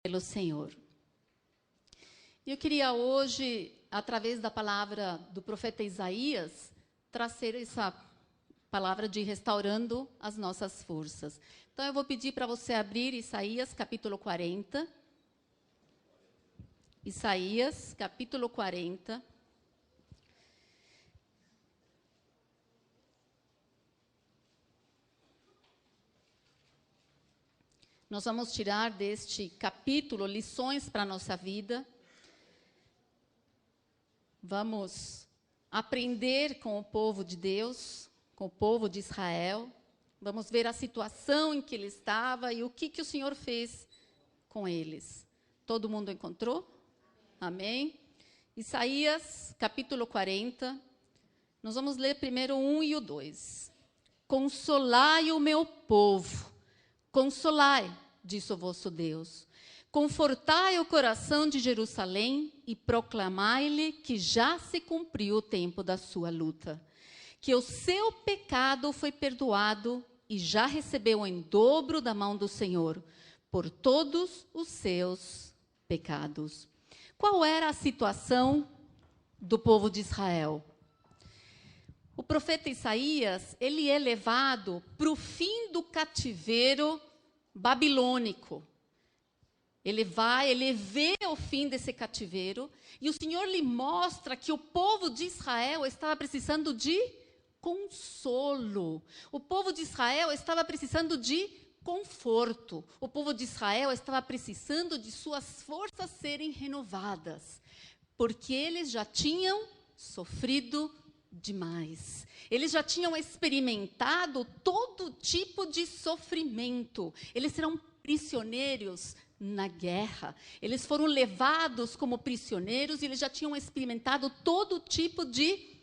pelo Senhor. Eu queria hoje, através da palavra do profeta Isaías, trazer essa palavra de restaurando as nossas forças. Então, eu vou pedir para você abrir Isaías, capítulo 40. Isaías, capítulo 40. Nós vamos tirar deste capítulo lições para a nossa vida. Vamos aprender com o povo de Deus, com o povo de Israel. Vamos ver a situação em que ele estava e o que o Senhor fez com eles. Todo mundo encontrou? Amém? Isaías, capítulo 40. Nós vamos ler primeiro o 1 e o 2. Consolai o meu povo. Consolai, disse o vosso Deus. Confortai o coração de Jerusalém e proclamai-lhe que já se cumpriu o tempo da sua luta, que o seu pecado foi perdoado e já recebeu em dobro da mão do Senhor por todos os seus pecados. Qual era a situação do povo de Israel? O profeta Isaías, ele é levado para o fim do cativeiro babilônico. Ele vê o fim desse cativeiro, e o Senhor lhe mostra que o povo de Israel estava precisando de consolo. O povo de Israel estava precisando de conforto. O povo de Israel estava precisando de suas forças serem renovadas, porque eles já tinham sofrido demais. Eles já tinham experimentado todo tipo de sofrimento. Eles eram prisioneiros na guerra. Eles foram levados como prisioneiros e eles já tinham experimentado todo tipo de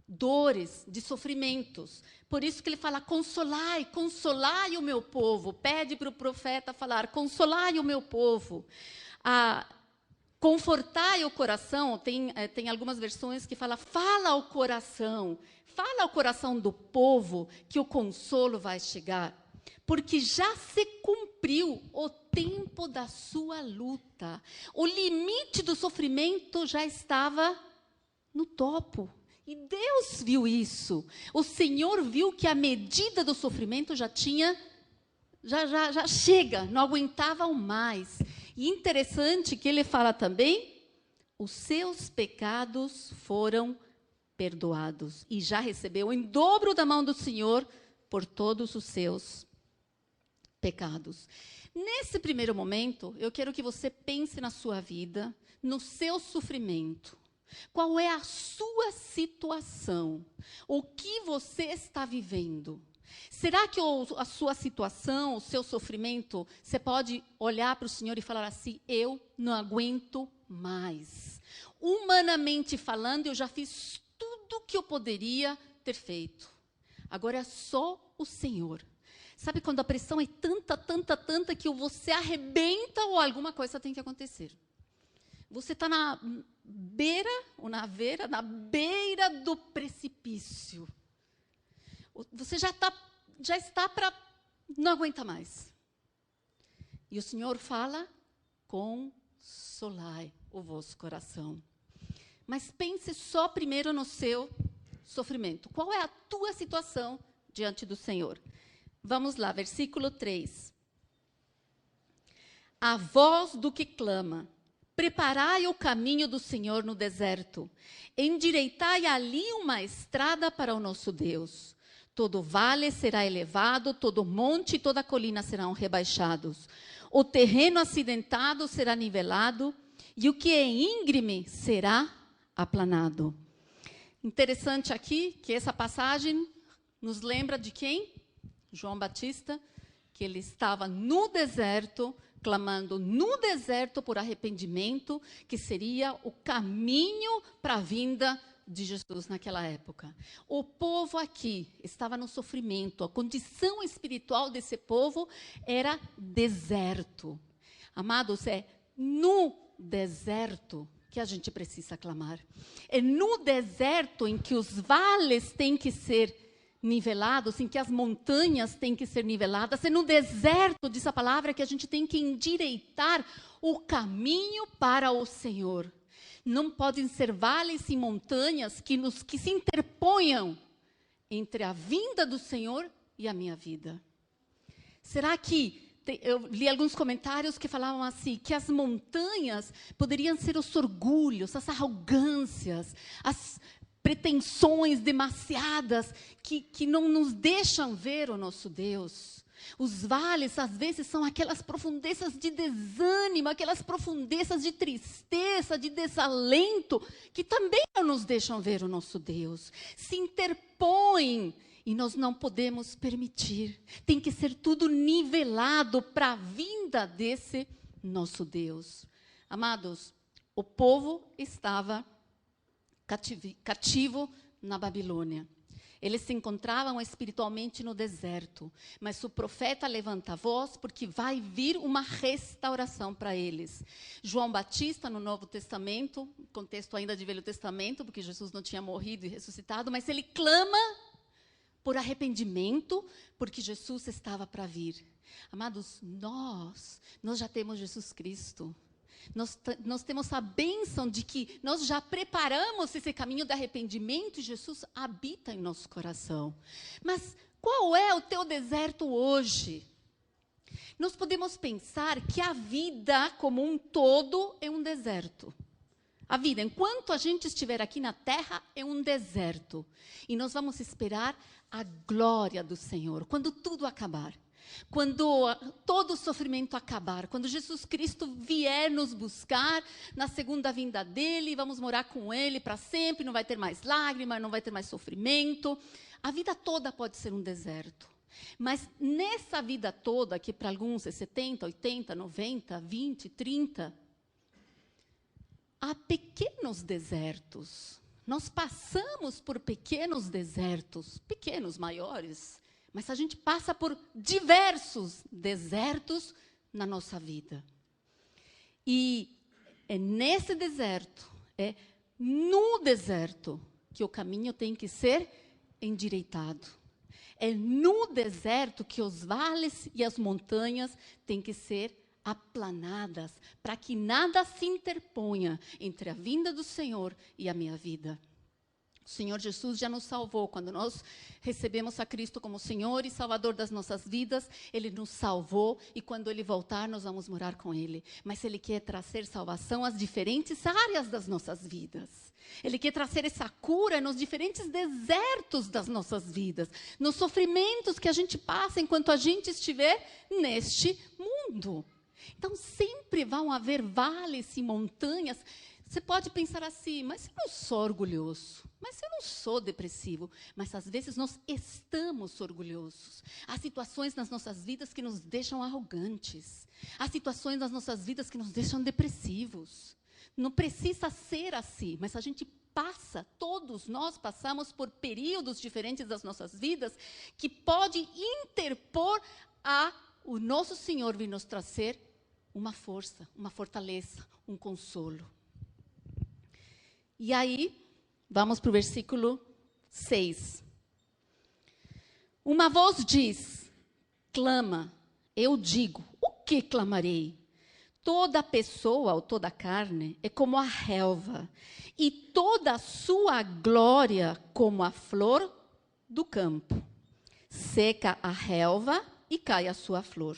dores, de sofrimentos. Por isso que ele fala, consolai, consolai o meu povo. Pede para o profeta falar, consolai o meu povo. Confortai o coração, tem algumas versões que falam, fala ao coração do povo que o consolo vai chegar. Porque já se cumpriu o tempo da sua luta. O limite do sofrimento já estava no topo. E Deus viu isso. O Senhor viu que a medida do sofrimento já chega, não aguentavam mais. E interessante que ele fala também, os seus pecados foram perdoados. E já recebeu em dobro da mão do Senhor por todos os seus pecados. Nesse primeiro momento, eu quero que você pense na sua vida, no seu sofrimento. Qual é a sua situação? O que você está vivendo? Será que a sua situação, o seu sofrimento, você pode olhar para o Senhor e falar assim, eu não aguento mais. Humanamente falando, eu já fiz tudo que eu poderia ter feito. Agora é só o Senhor. Sabe quando a pressão é tanta que você arrebenta ou alguma coisa tem que acontecer. Você está na beira do precipício. Você já está para não aguentar mais. E o Senhor fala, consolai o vosso coração. Mas pense só primeiro no seu sofrimento. Qual é a tua situação diante do Senhor? Vamos lá, versículo 3. A voz do que clama, preparai o caminho do Senhor no deserto, endireitai ali uma estrada para o nosso Deus. Todo vale será elevado, todo monte e toda colina serão rebaixados. O terreno acidentado será nivelado, e o que é íngreme será aplanado. Interessante aqui que essa passagem nos lembra de quem? João Batista, que ele estava no deserto, clamando no deserto por arrependimento, que seria o caminho para a vinda de Jesus naquela época. O povo aqui estava no sofrimento, a condição espiritual desse povo era deserto. Amados, é no deserto que a gente precisa clamar. É no deserto em que os vales têm que ser nivelados, em que as montanhas têm que ser niveladas. É no deserto, diz a palavra, que a gente tem que endireitar o caminho para o Senhor. Não podem ser vales e montanhas que se interponham entre a vinda do Senhor e a minha vida. Será que... Eu li alguns comentários que falavam assim, que as montanhas poderiam ser os orgulhos, as arrogâncias, as pretensões demasiadas que não nos deixam ver o nosso Deus. Os vales, às vezes, são aquelas profundezas de desânimo, aquelas profundezas de tristeza, de desalento, que também não nos deixam ver o nosso Deus. Se interpõem e nós não podemos permitir. Tem que ser tudo nivelado para a vinda desse nosso Deus. Amados, o povo estava cativo na Babilônia. Eles se encontravam espiritualmente no deserto, mas o profeta levanta a voz porque vai vir uma restauração para eles. João Batista, no Novo Testamento, contexto ainda de Velho Testamento, porque Jesus não tinha morrido e ressuscitado, mas ele clama por arrependimento, porque Jesus estava para vir. Amados, nós já temos Jesus Cristo. Nós temos a bênção de que nós já preparamos esse caminho de arrependimento e Jesus habita em nosso coração. Mas qual é o teu deserto hoje? Nós podemos pensar que a vida como um todo é um deserto. A vida, enquanto a gente estiver aqui na terra, é um deserto. E nós vamos esperar a glória do Senhor, quando tudo acabar. Quando todo o sofrimento acabar, quando Jesus Cristo vier nos buscar na segunda vinda dele, vamos morar com ele para sempre, não vai ter mais lágrimas, não vai ter mais sofrimento. A vida toda pode ser um deserto. Mas nessa vida toda, que para alguns é 70, 80, 90, 20, 30, há pequenos desertos. Nós passamos por pequenos desertos, pequenos, maiores, mas a gente passa por diversos desertos na nossa vida. E é nesse deserto, é no deserto, que o caminho tem que ser endireitado. É no deserto que os vales e as montanhas têm que ser aplanadas, para que nada se interponha entre a vinda do Senhor e a minha vida. O Senhor Jesus já nos salvou. Quando nós recebemos a Cristo como Senhor e Salvador das nossas vidas, Ele nos salvou e quando Ele voltar, nós vamos morar com Ele. Mas Ele quer trazer salvação às diferentes áreas das nossas vidas. Ele quer trazer essa cura nos diferentes desertos das nossas vidas, nos sofrimentos que a gente passa enquanto a gente estiver neste mundo. Então, sempre vão haver vales e montanhas. Você pode pensar assim, mas eu não sou orgulhoso, mas eu não sou depressivo. Mas, às vezes, nós estamos orgulhosos. Há situações nas nossas vidas que nos deixam arrogantes. Há situações nas nossas vidas que nos deixam depressivos. Não precisa ser assim, mas a gente passa, todos nós passamos por períodos diferentes das nossas vidas que pode interpor o nosso Senhor vir nos trazer uma força, uma fortaleza, um consolo. E aí, vamos para o versículo 6. Uma voz diz, clama, eu digo, o que clamarei? Toda pessoa ou toda carne é como a relva, e toda a sua glória como a flor do campo. Seca a relva e cai a sua flor.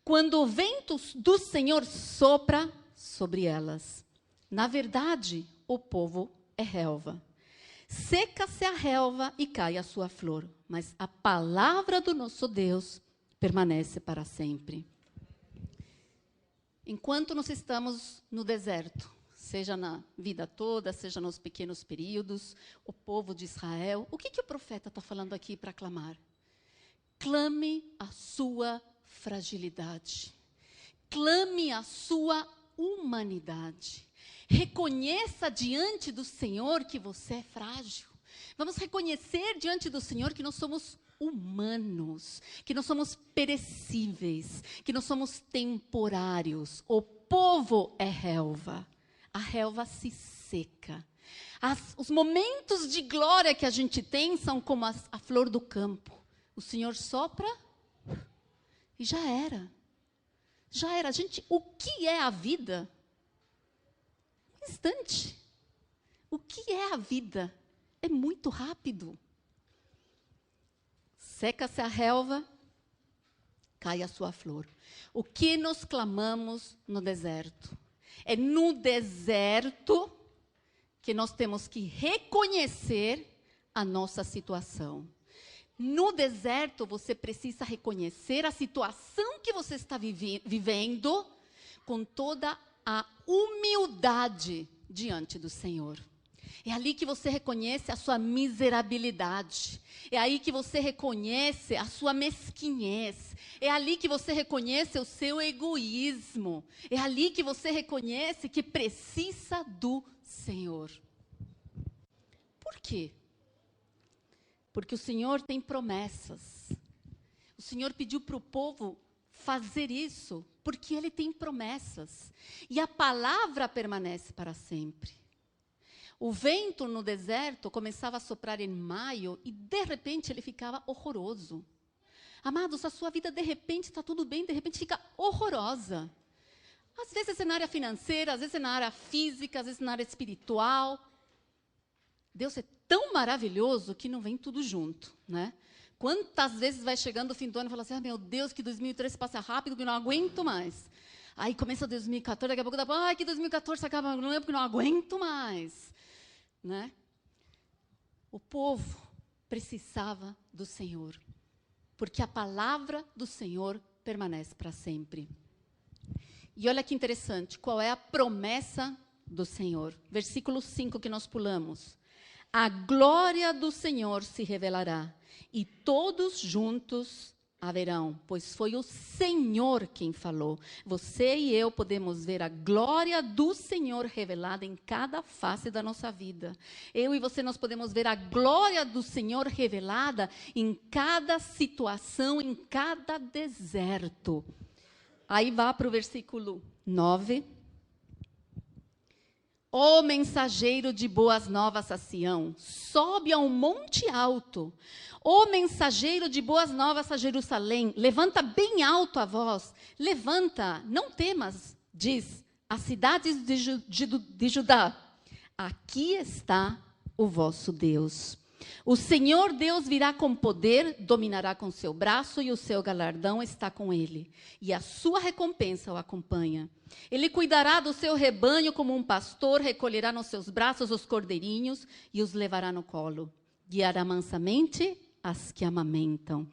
Quando o vento do Senhor sopra sobre elas. Na verdade, o povo é relva. Seca-se a relva e cai a sua flor, mas a palavra do nosso Deus permanece para sempre. Enquanto nós estamos no deserto, seja na vida toda, seja nos pequenos períodos, o povo de Israel, o que o profeta está falando aqui para clamar? Clame a sua fragilidade. Clame a sua humanidade. Reconheça diante do Senhor que você é frágil. Vamos reconhecer diante do Senhor que nós somos humanos, que nós somos perecíveis, que nós somos temporários. O povo é relva. A relva se seca. Os momentos de glória que a gente tem são como a flor do campo. O Senhor sopra e já era. Já era. Gente, o que é a vida? Um instante. O que é a vida? É muito rápido. Seca-se a relva, cai a sua flor. O que nós clamamos no deserto? É no deserto que nós temos que reconhecer a nossa situação. No deserto, você precisa reconhecer a situação que você está vivendo com toda a humildade diante do Senhor. É ali que você reconhece a sua miserabilidade. É aí que você reconhece a sua mesquinhez. É ali que você reconhece o seu egoísmo. É ali que você reconhece que precisa do Senhor. Por quê? Porque o Senhor tem promessas. O Senhor pediu para o povo fazer isso, porque Ele tem promessas. E a palavra permanece para sempre. O vento no deserto começava a soprar em maio e, de repente, ele ficava horroroso. Amados, a sua vida, de repente, está tudo bem, de repente, fica horrorosa. Às vezes é na área financeira, às vezes é na área física, às vezes na área espiritual. Deus é tão maravilhoso que não vem tudo junto, né? Quantas vezes vai chegando o fim do ano e fala assim, meu Deus, que 2013 passa rápido, que eu não aguento mais. Aí começa 2014, daqui a pouco dá, que 2014 acaba, não é porque não aguento mais. Né? O povo precisava do Senhor, porque a palavra do Senhor permanece para sempre. E olha que interessante, qual é a promessa do Senhor? Versículo 5 que nós pulamos. A glória do Senhor se revelará, e todos juntos a verão, pois foi o Senhor quem falou. Você e eu podemos ver a glória do Senhor revelada em cada face da nossa vida. Eu e você, nós podemos ver a glória do Senhor revelada em cada situação, em cada deserto. Aí vá para o versículo 9. Ó mensageiro de boas novas a Sião, sobe a um monte alto. Ó mensageiro de boas novas a Jerusalém, levanta bem alto a voz. Levanta, não temas, diz as cidades de Judá. Aqui está o vosso Deus. O Senhor Deus virá com poder, dominará com seu braço e o seu galardão está com ele. E a sua recompensa o acompanha. Ele cuidará do seu rebanho como um pastor, recolherá nos seus braços os cordeirinhos e os levará no colo. Guiará mansamente as que amamentam.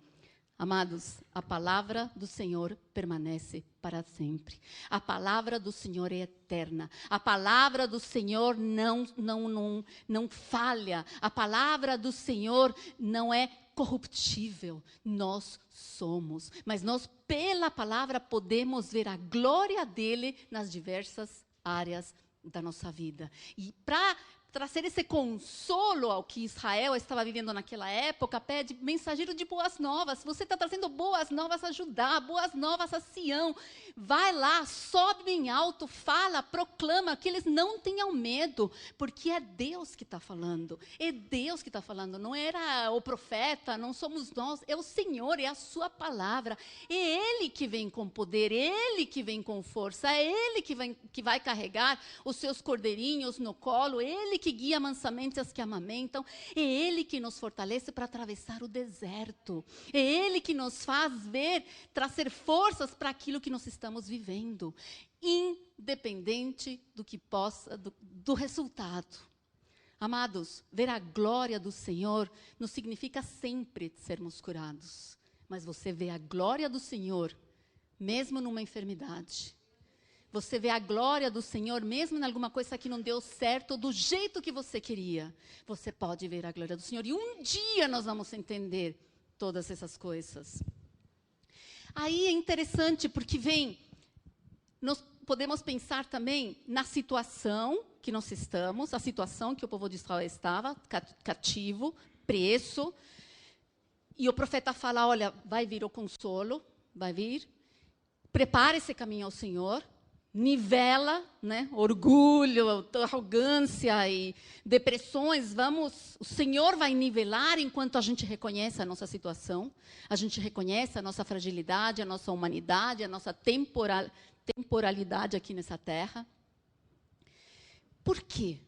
Amados, a palavra do Senhor permanece para sempre. A palavra do Senhor é eterna. A palavra do Senhor não falha. A palavra do Senhor não é corruptível. Nós somos. Mas nós, pela palavra, podemos ver a glória dele nas diversas áreas da nossa vida. E para trazer esse consolo ao que Israel estava vivendo naquela época, pede mensageiro de boas novas. Você está trazendo boas novas a Judá, boas novas a Sião. Vai lá, sobe bem alto, fala, proclama, que eles não tenham medo, porque é Deus que está falando. É Deus que está falando, não era o profeta, não somos nós, é o Senhor, é a sua palavra. É Ele que vem com poder, é Ele que vem com força, é Ele que vai carregar os seus cordeirinhos no colo, Ele que guia mansamente as que amamentam, é Ele que nos fortalece para atravessar o deserto, é Ele que nos faz ver, trazer forças para aquilo que nós estamos vivendo, independente do que possa, do resultado. Amados, ver a glória do Senhor não significa sempre sermos curados, mas você vê a glória do Senhor, mesmo numa enfermidade. Você vê a glória do Senhor, mesmo em alguma coisa que não deu certo, do jeito que você queria. Você pode ver a glória do Senhor. E um dia nós vamos entender todas essas coisas. Aí é interessante, porque nós podemos pensar também na situação que nós estamos, a situação que o povo de Israel estava, cativo, preso. E o profeta fala, olha, vai vir o consolo, vai vir. Prepare esse caminho ao Senhor. nivela, né, orgulho, arrogância e depressões, o Senhor vai nivelar enquanto a gente reconhece a nossa situação, a gente reconhece a nossa fragilidade, a nossa humanidade, a nossa temporalidade aqui nessa terra. Por quê?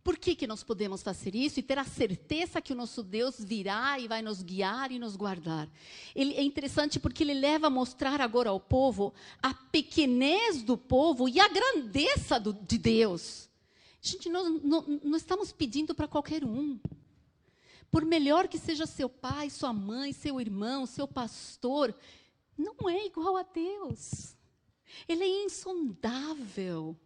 Por que nós podemos fazer isso e ter a certeza que o nosso Deus virá e vai nos guiar e nos guardar? É interessante porque ele leva a mostrar agora ao povo a pequenez do povo e a grandeza de Deus. Gente, nós não estamos pedindo para qualquer um. Por melhor que seja seu pai, sua mãe, seu irmão, seu pastor, não é igual a Deus. Ele é insondável.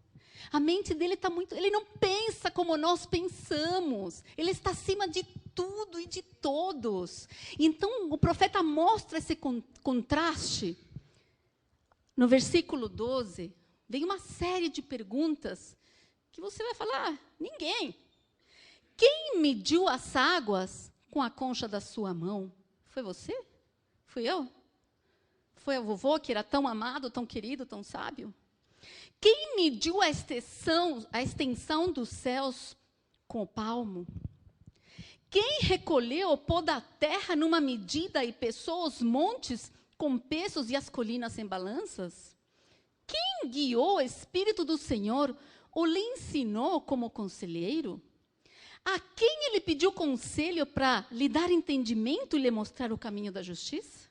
A mente dele está muito... Ele não pensa como nós pensamos. Ele está acima de tudo e de todos. Então, o profeta mostra esse contraste. No versículo 12, vem uma série de perguntas que você vai falar, ninguém. Quem mediu as águas com a concha da sua mão? Foi você? Fui eu? Foi o vovô que era tão amado, tão querido, tão sábio? Quem mediu a extensão dos céus com o palmo? Quem recolheu o pó da terra numa medida e pesou os montes com pesos e as colinas em balanças? Quem guiou o Espírito do Senhor ou lhe ensinou como conselheiro? A quem ele pediu conselho para lhe dar entendimento e lhe mostrar o caminho da justiça?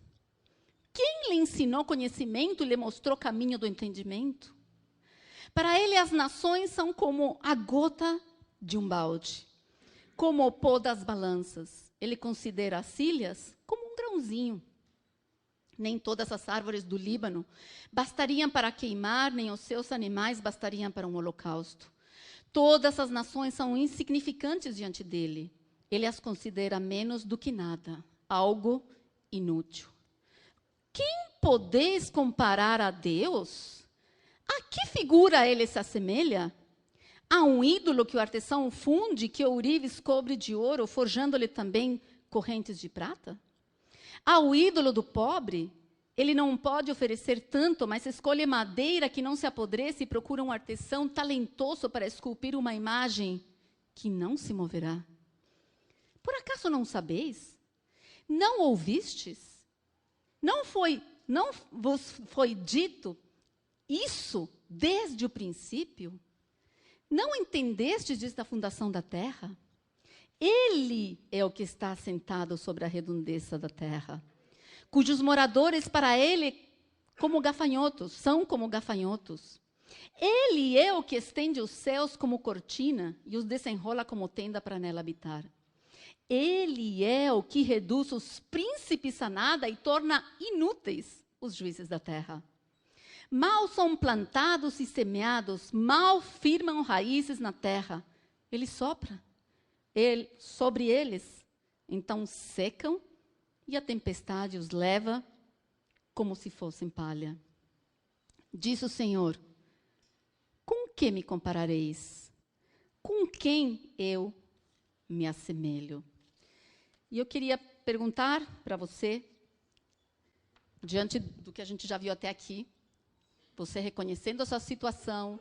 Quem lhe ensinou conhecimento e lhe mostrou o caminho do entendimento? Para ele, as nações são como a gota de um balde, como o pó das balanças. Ele considera as ilhas como um grãozinho. Nem todas as árvores do Líbano bastariam para queimar, nem os seus animais bastariam para um holocausto. Todas as nações são insignificantes diante dele. Ele as considera menos do que nada, algo inútil. Quem podeis comparar a Deus? A que figura ele se assemelha? A um ídolo que o artesão funde, que ourives cobre de ouro, forjando-lhe também correntes de prata? Ao ídolo do pobre, ele não pode oferecer tanto, mas escolhe madeira que não se apodrece e procura um artesão talentoso para esculpir uma imagem que não se moverá. Por acaso não sabeis? Não ouvistes? Não vos foi dito isso desde o princípio? Não entendestes desde a fundação da terra? Ele é o que está assentado sobre a redondeza da terra, cujos moradores para ele são como gafanhotos. Ele é o que estende os céus como cortina e os desenrola como tenda para nela habitar. Ele é o que reduz os príncipes a nada e torna inúteis os juízes da terra. Mal são plantados e semeados, mal firmam raízes na terra. Ele sopra sobre eles, então secam e a tempestade os leva como se fossem palha. Diz o Senhor: com que me comparareis? Com quem eu me assemelho? E eu queria perguntar para você, diante do que a gente já viu até aqui, você reconhecendo a sua situação,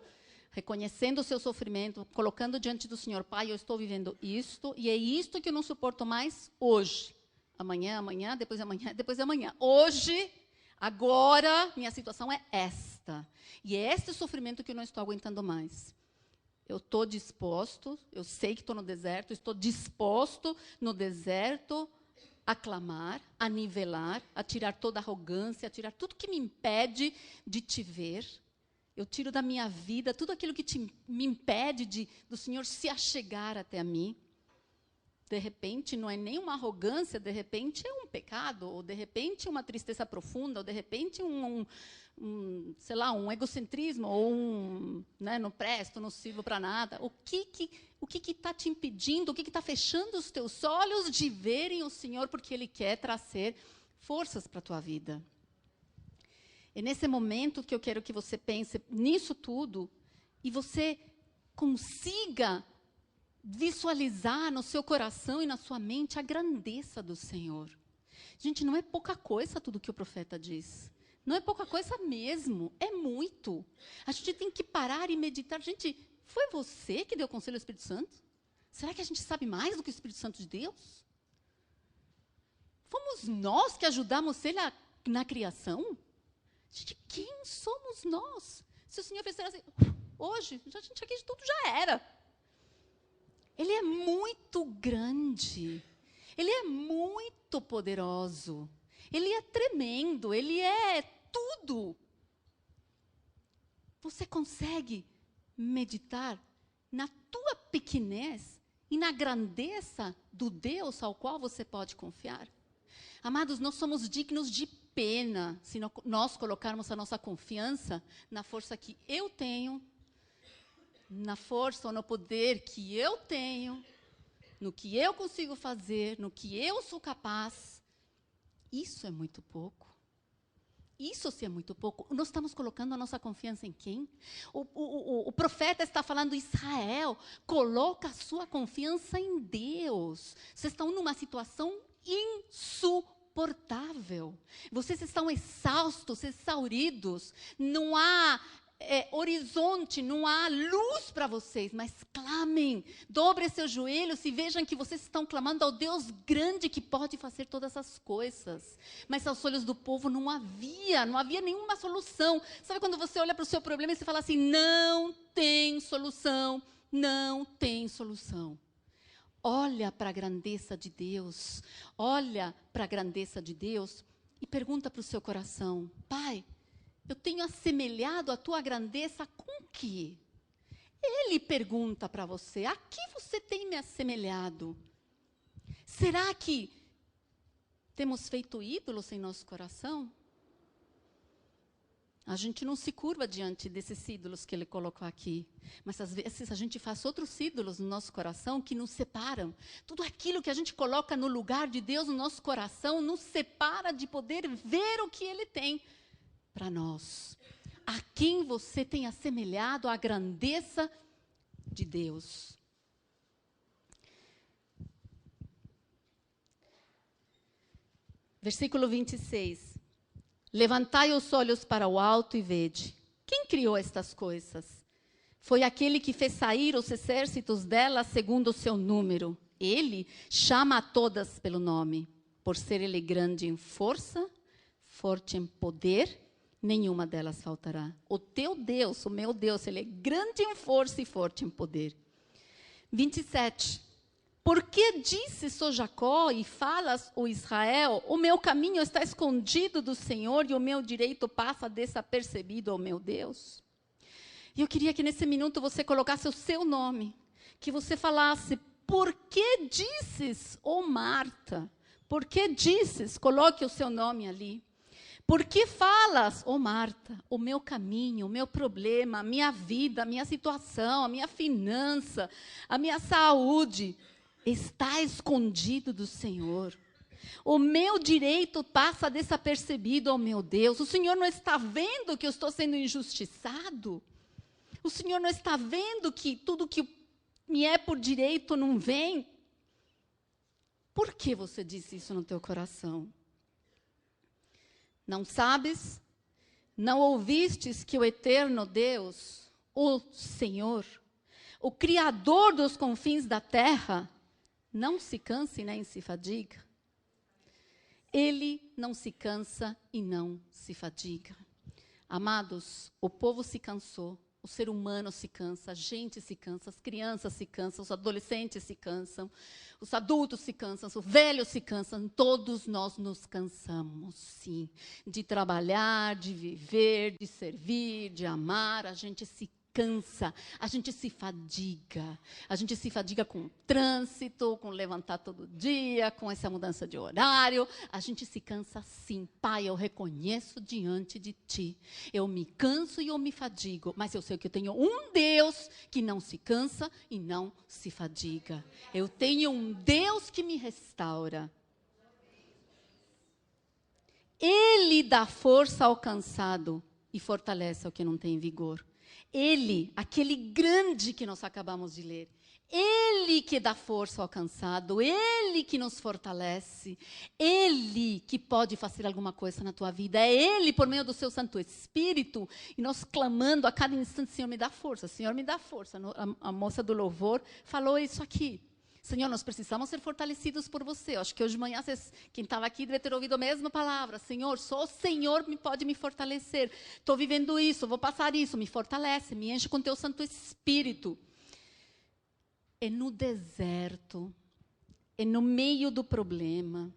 reconhecendo o seu sofrimento, colocando diante do Senhor: Pai, eu estou vivendo isto, e é isto que eu não suporto mais hoje. Amanhã, depois de amanhã. Hoje, agora, minha situação é esta. E é este sofrimento que eu não estou aguentando mais. Eu estou disposto, eu sei que estou no deserto, estou disposto no deserto a clamar, a nivelar, a tirar toda a arrogância, a tirar tudo que me impede de te ver. Eu tiro da minha vida tudo aquilo que me impede do Senhor se achegar até a mim. De repente, não é nem uma arrogância, de repente é um pecado, ou de repente é uma tristeza profunda, ou de repente sei lá, um egocentrismo, ou não presto, não sirvo para nada. O que está te impedindo, o que está fechando os teus olhos de verem o Senhor, porque Ele quer trazer forças para a tua vida? É nesse momento que eu quero que você pense nisso tudo, e você consiga visualizar no seu coração e na sua mente a grandeza do Senhor. Gente, não é pouca coisa tudo que o profeta diz. Não é pouca coisa mesmo, é muito. A gente tem que parar e meditar. Gente, foi você que deu conselho ao Espírito Santo? Será que a gente sabe mais do que o Espírito Santo de Deus? Fomos nós que ajudamos ele na criação? Gente, quem somos nós? Se o Senhor fez assim, hoje, a gente aqui de tudo já era. Ele é muito grande. Ele é muito poderoso. Ele é tremendo. Ele é tudo. Você consegue meditar na tua pequenez e na grandeza do Deus ao qual você pode confiar? Amados, nós somos dignos de pena se nós colocarmos a nossa confiança na força que eu tenho, na força ou no poder que eu tenho, no que eu consigo fazer, no que eu sou capaz. Isso é muito pouco. Isso sim é muito pouco. Nós estamos colocando a nossa confiança em quem? O profeta está falando, Israel, coloca a sua confiança em Deus. Vocês estão numa situação insuportável. Vocês estão exaustos, exauridos. Não há horizonte, não há luz para vocês, mas clamem, dobrem seus joelhos e vejam que vocês estão clamando ao Deus grande que pode fazer todas as coisas. Mas aos olhos do povo não havia nenhuma solução. Sabe quando você olha para o seu problema e você fala assim, não tem solução, não tem solução. Olha para a grandeza de Deus, olha para a grandeza de Deus e pergunta para o seu coração, Pai, eu tenho assemelhado a tua grandeza com que? Ele pergunta para você, a que você tem me assemelhado? Será que temos feito ídolos em nosso coração? A gente não se curva diante desses ídolos que ele colocou aqui. Mas às vezes a gente faz outros ídolos no nosso coração que nos separam. Tudo aquilo que a gente coloca no lugar de Deus no nosso coração nos separa de poder ver o que ele tem para nós. A quem você tem assemelhado a grandeza de Deus? Versículo 26. Levantai os olhos para o alto e vede. Quem criou estas coisas? Foi aquele que fez sair os exércitos dela segundo o seu número. Ele chama a todas pelo nome. Por ser ele grande em força, forte em poder, nenhuma delas faltará. O teu Deus, o meu Deus, ele é grande em força e forte em poder. 27. Por que dizes, ó Jacó, e falas, ó Israel, o meu caminho está escondido do Senhor e o meu direito passa desapercebido, ó meu Deus? E eu queria que nesse minuto você colocasse o seu nome, que você falasse, por que dizes, ó Marta? Por que dizes, coloque o seu nome ali. Por que falas, ó Marta, o meu caminho, o meu problema, a minha vida, a minha situação, a minha finança, a minha saúde está escondido do Senhor. O meu direito passa desapercebido, ó meu Deus. O Senhor não está vendo que eu estou sendo injustiçado? O Senhor não está vendo que tudo que me é por direito não vem? Por que você disse isso no teu coração? Não sabes? Não ouvistes que o eterno Deus, o Senhor, o Criador dos confins da terra, não se cansa e nem se fadiga? Ele não se cansa e não se fadiga. Amados, o povo se cansou, o ser humano se cansa, a gente se cansa, as crianças se cansam, os adolescentes se cansam, os adultos se cansam, os velhos se cansam, todos nós nos cansamos, sim, de trabalhar, de viver, de servir, de amar, a gente se cansa, a gente se fadiga com o trânsito, com levantar todo dia, com essa mudança de horário, a gente se cansa sim. Pai, eu reconheço diante de Ti, eu me canso e eu me fadigo, mas eu sei que eu tenho um Deus que não se cansa e não se fadiga. Eu tenho um Deus que me restaura. Ele dá força ao cansado e fortalece ao que não tem vigor. Ele, aquele grande que nós acabamos de ler, Ele que dá força ao cansado, Ele que nos fortalece, Ele que pode fazer alguma coisa na tua vida, é Ele por meio do seu Santo Espírito, e nós clamando a cada instante, Senhor, me dá força, Senhor, me dá força. A moça do louvor falou isso aqui. Senhor, nós precisamos ser fortalecidos por você. Eu acho que hoje de manhã, quem estava aqui deve ter ouvido a mesma palavra. Senhor, só o Senhor pode me fortalecer. Estou vivendo isso, vou passar isso, me fortalece, me enche com teu Santo Espírito. É no deserto, é no meio do problema,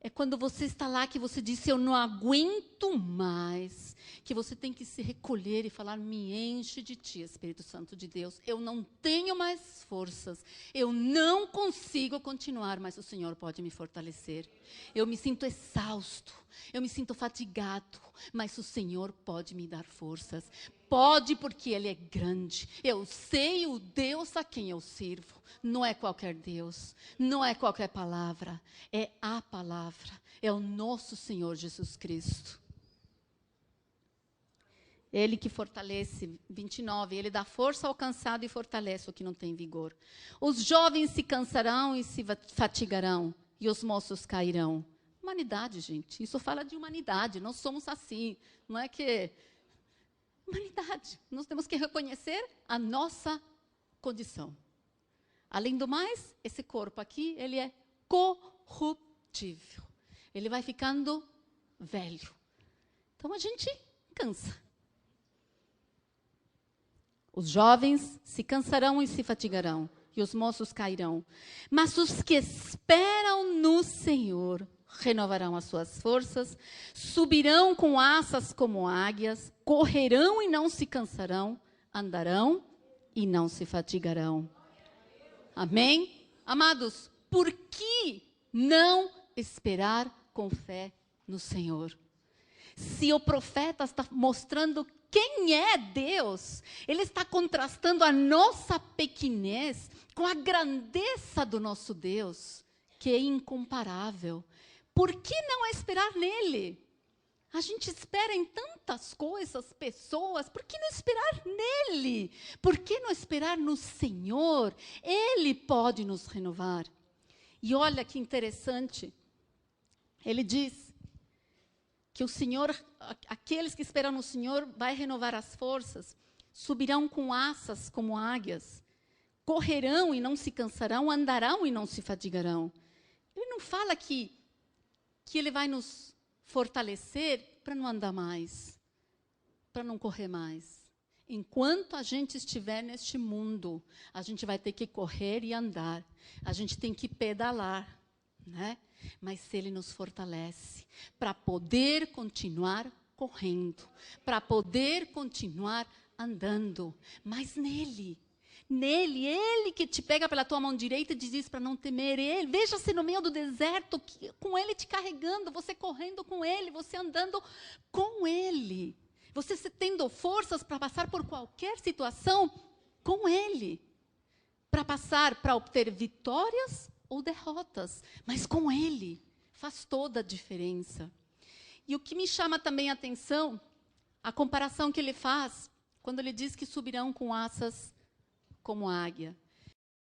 é quando você está lá que você diz, eu não aguento mais, que você tem que se recolher e falar, me enche de ti, Espírito Santo de Deus, eu não tenho mais forças, eu não consigo continuar, mas o Senhor pode me fortalecer. Eu me sinto exausto, eu me sinto fatigado, mas o Senhor pode me dar forças. Pode, porque Ele é grande. Eu sei o Deus a quem eu sirvo. Não é qualquer Deus, não é qualquer palavra, é a palavra, é o nosso Senhor Jesus Cristo. Ele que fortalece, 29, Ele dá força ao cansado e fortalece o que não tem vigor. Os jovens se cansarão e se fatigarão, e os moços cairão. Humanidade, gente, isso fala de humanidade, nós somos assim, não é que... Humanidade, nós temos que reconhecer a nossa condição. Além do mais, esse corpo aqui, ele é corruptível. Ele vai ficando velho. Então, a gente cansa. Os jovens se cansarão e se fatigarão, e os moços cairão. Mas os que esperam no Senhor renovarão as suas forças, subirão com asas como águias, correrão e não se cansarão, andarão e não se fatigarão. Amém? Amados, por que não esperar com fé no Senhor? Se o profeta está mostrando quem é Deus, ele está contrastando a nossa pequenez com a grandeza do nosso Deus, que é incomparável. Por que não esperar nele? A gente espera em tantas coisas, pessoas, por que não esperar nele? Por que não esperar no Senhor? Ele pode nos renovar. E olha que interessante, ele diz que o Senhor, aqueles que esperam no Senhor, vai renovar as forças, subirão com asas como águias, correrão e não se cansarão, andarão e não se fatigarão. Ele não fala que Ele vai nos fortalecer para não andar mais, para não correr mais. Enquanto a gente estiver neste mundo, a gente vai ter que correr e andar. A gente tem que pedalar, né? Mas Ele nos fortalece para poder continuar correndo, para poder continuar andando, mas nele. Nele, Ele que te pega pela tua mão direita e diz para não temer Ele. Veja-se no meio do deserto, com Ele te carregando, você correndo com Ele, você andando com Ele. Você tendo forças para passar por qualquer situação com Ele. Para passar, para obter vitórias ou derrotas, mas com Ele. Faz toda a diferença. E o que me chama também a atenção, a comparação que Ele faz, quando Ele diz que subirão com asas como águia.